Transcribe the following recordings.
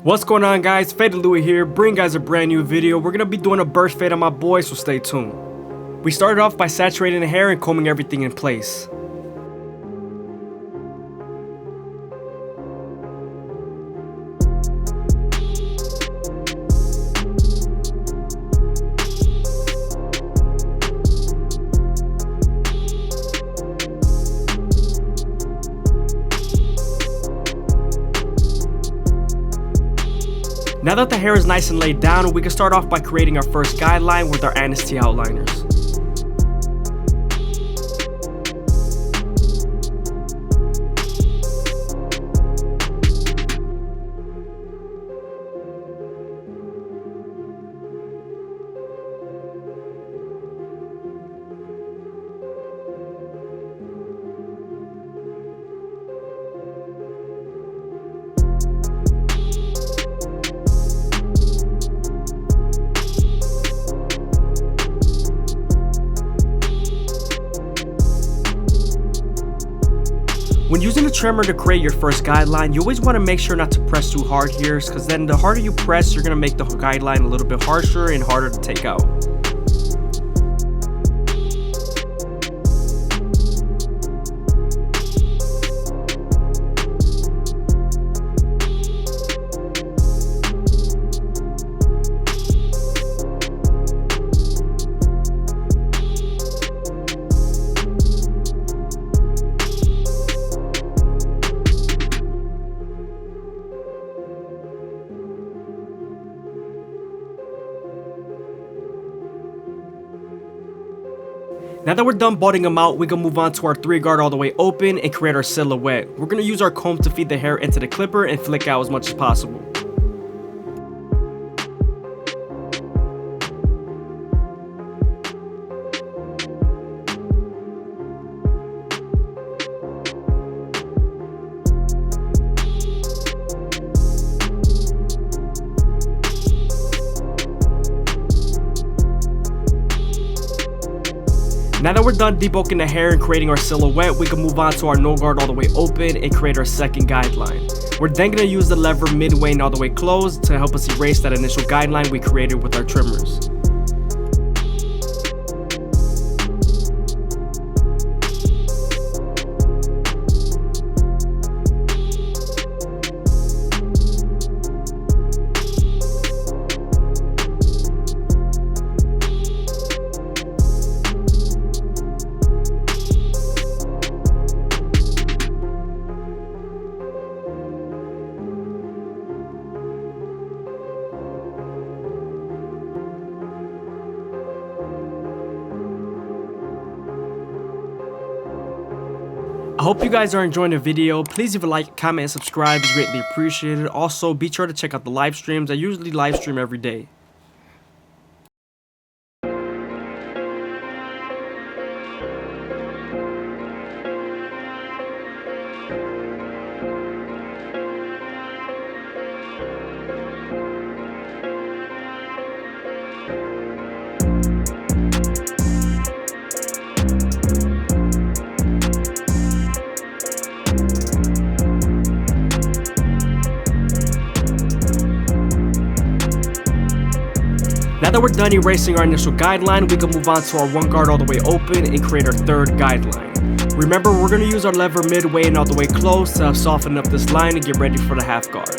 What's going on, guys? FadeitLuie here, bringing guys a brand new video. We're gonna be doing a burst fade on my boy, so stay tuned. We started off by saturating the hair and combing everything in place. Now that the hair is nice and laid down, we can start off by creating our first guideline with our Anesty outliners. When using a trimmer to create your first guideline, you always want to make sure not to press too hard here, because then the harder you press, you're going to make the guideline a little bit harsher and harder to take out. Now that we're done balding them out, we can move on to our 3-guard all the way open and create our silhouette. We're going to use our comb to feed the hair into the clipper and flick out as much as possible. Now that we're done debulking the hair and creating our silhouette, we can move on to our no guard all the way open and create our second guideline. We're then going to use the lever midway and all the way closed to help us erase that initial guideline we created with our trimmers. I hope you guys are enjoying the video. Please leave a like, comment, and subscribe. It's greatly appreciated. Also, be sure to check out the live streams. I usually live stream every day. Now that we're done erasing our initial guideline, we can move on to our 1-guard all the way open and create our third guideline. Remember, we're going to use our lever midway and all the way close to soften up this line and get ready for the half guard.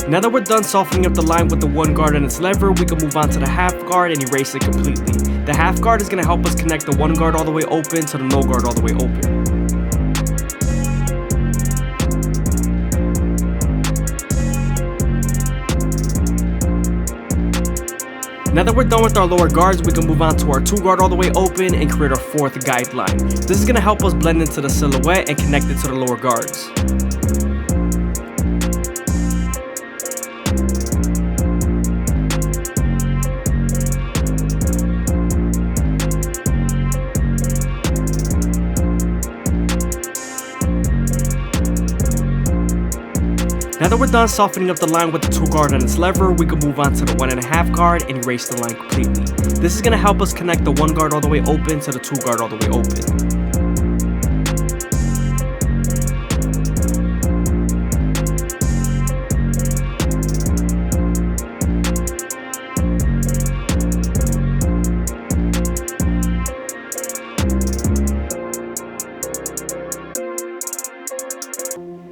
Now that we're done softening up the line with the 1-guard and its lever, we can move on to the half guard and erase it completely. The half guard is going to help us connect the 1-guard all the way open to the no guard all the way open. Now that we're done with our lower guards, we can move on to our 2 guard all the way open and create our 4th guideline. This is going to help us blend into the silhouette and connect it to the lower guards. Now that we're done softening up the line with the 2 guard and its lever, we can move on to the 1.5 guard and erase the line completely. This is going to help us connect the 1 guard all the way open to the 2 guard all the way open.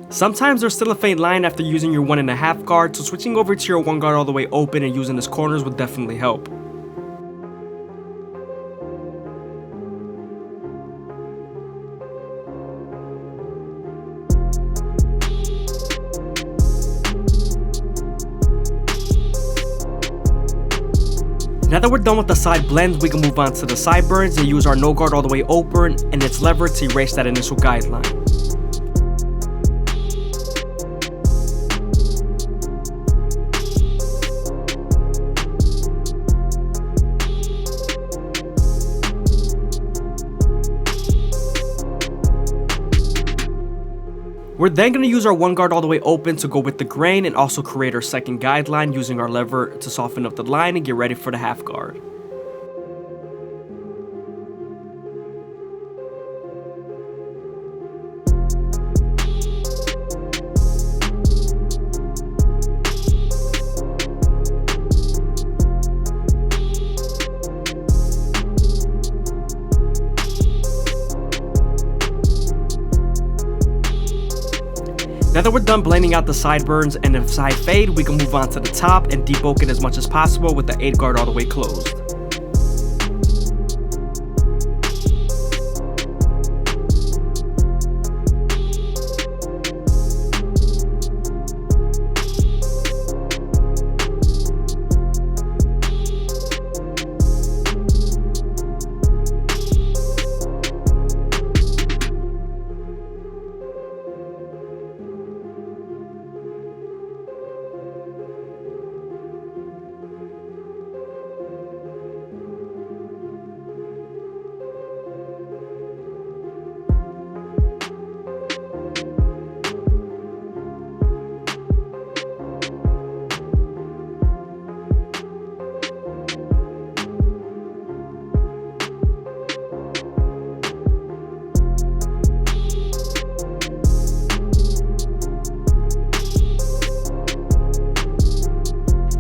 Sometimes there's still a faint line after using your 1.5 guard, so switching over to your 1 guard all the way open and using its corners would definitely help. Now that we're done with the side blends, we can move on to the sideburns and use our no guard all the way open and its lever to erase that initial guideline. We're then going to use our 1 guard all the way open to go with the grain and also create our 2nd guideline using our lever to soften up the line and get ready for the 1/2 guard. Now that we're done blending out the sideburns and the side fade, we can move on to the top and debulk it as much as possible with the 8 guard all the way closed.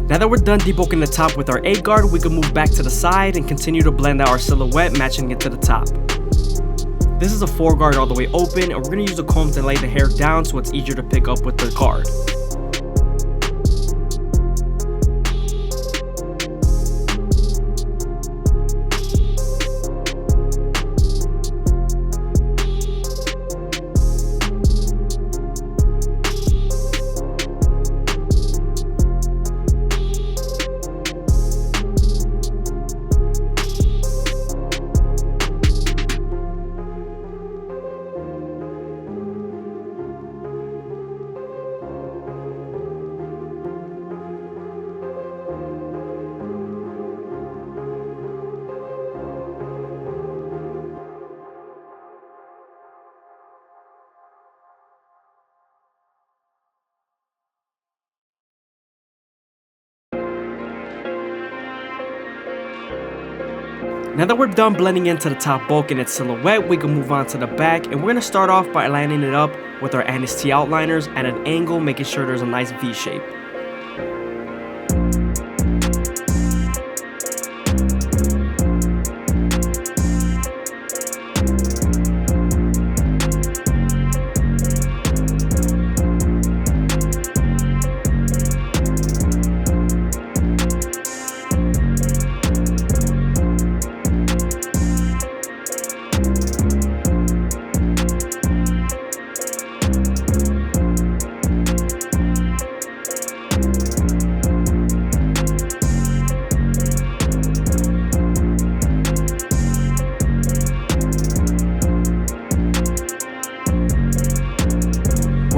Now that we're done debulking the top with our 8 guard, we can move back to the side and continue to blend out our silhouette, matching it to the top. This is a 4 guard all the way open, and we're going to use a comb to lay the hair down so it's easier to pick up with the guard. Now that we're done blending into the top bulk and its silhouette, we can move on to the back, and we're going to start off by lining it up with our Annis T outliners at an angle, making sure there's a nice V shape.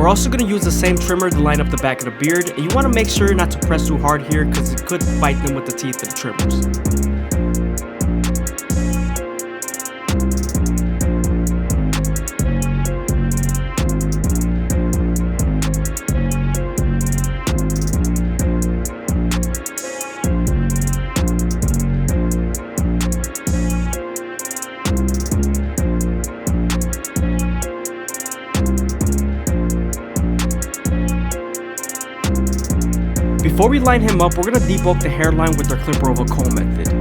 We're also going to use the same trimmer to line up the back of the beard, and you want to make sure not to press too hard here because it could bite them with the teeth of the trimmers. Before we line him up, we're going to debulk the hairline with our clipper over comb method.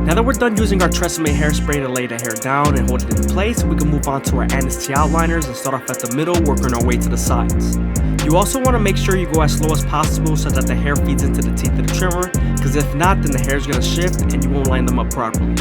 Now that we're done using our Tresemme hairspray to lay the hair down and hold it in place, we can move on to our Anistea outliners and start off at the middle, working our way to the sides. You also want to make sure you go as slow as possible so that the hair feeds into the teeth of the trimmer, because if not, then the hair is going to shift and you won't line them up properly.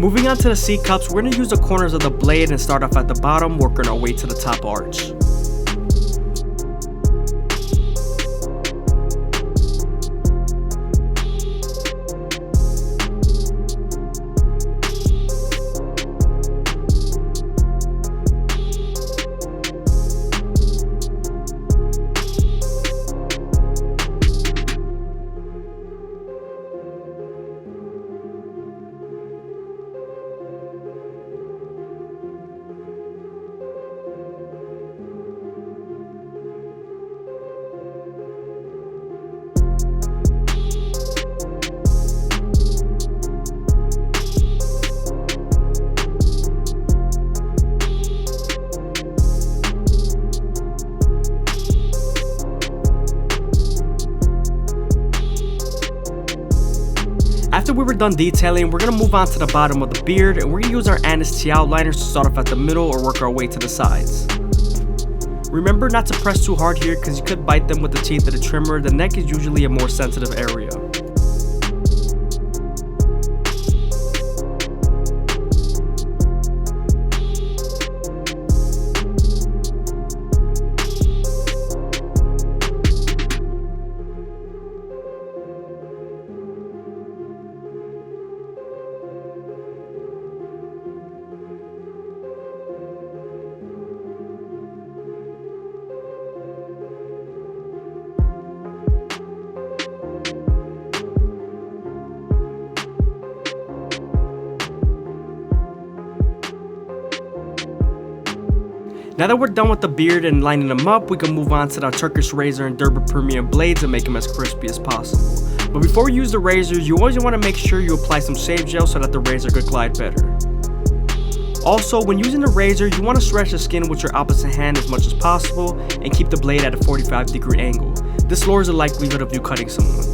Moving on to the C cups, we're going to use the corners of the blade and start off at the bottom, working our way to the top arch. After we were done detailing, we're going to move on to the bottom of the beard, and we're going to use our Anistea outliners to start off at the middle or work our way to the sides. Remember not to press too hard here because you could bite them with the teeth of the trimmer. The neck is usually a more sensitive area. Now that we're done with the beard and lining them up, we can move on to the Turkish razor and Derby Premium blades and make them as crispy as possible. But before we use the razors, you always want to make sure you apply some shave gel so that the razor could glide better. Also, when using the razor, you want to stretch the skin with your opposite hand as much as possible and keep the blade at a 45-degree angle. This lowers the likelihood of you cutting someone.